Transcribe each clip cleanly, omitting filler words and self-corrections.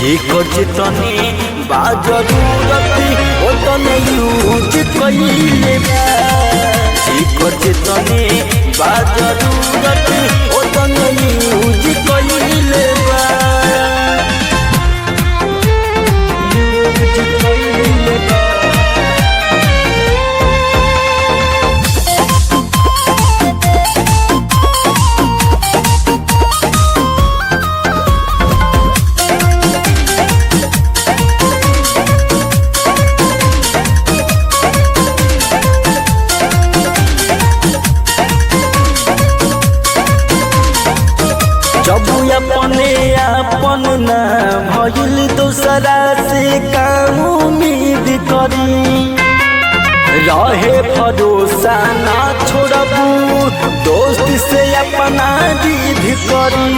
जेकर जितने बा जरूरत ओतने यूज कइले बा। जेकर जितने बा जरूरत ओतने यूज कइले बा। यूज कइले बा। जब अपने आपन ना भइल दूसरा से काम उम्मीद करी। रहे भरोसा ना छोड़बू दोस्त से अपना जिद करी।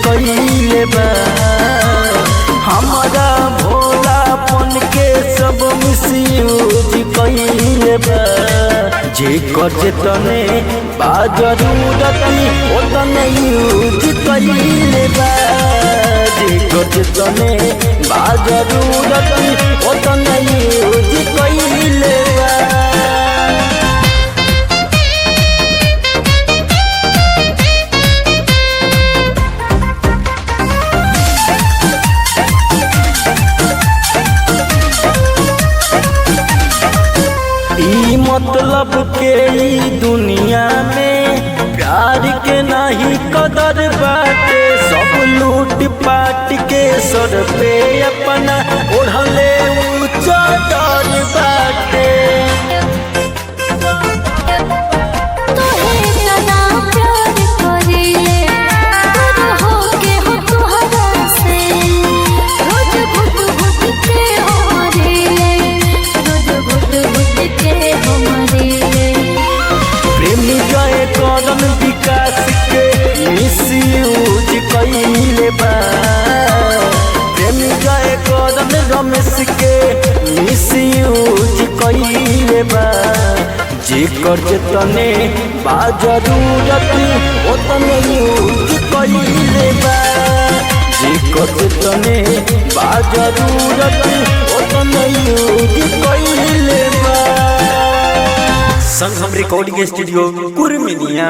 कइले बा हमारा भोलापन के सब मिसयूज कइले बा। जेकर जितने बा जरूरत ओतने यूज कइले बा। जेकर जितने बा जरूरत ओतने यूज कइले बा। मतलब के ई दुनिया में प्यार के नहीं कदर बाटे। सब लूट पाट के सर पे अपना ओढ़ले ऊंचा डर बाटे। विकास के मिसयूज कइले बा। प्रेमी गए कदम रमेश के मिसयूज कइले बा। जेकर जितने बा जरूरत ओतने यूज कइले बा। जेकर जितने बा जरूरत ओतने यूज कइले बा। संगम रिकॉर्डिंग स्टूडियो कुर्मिनिया।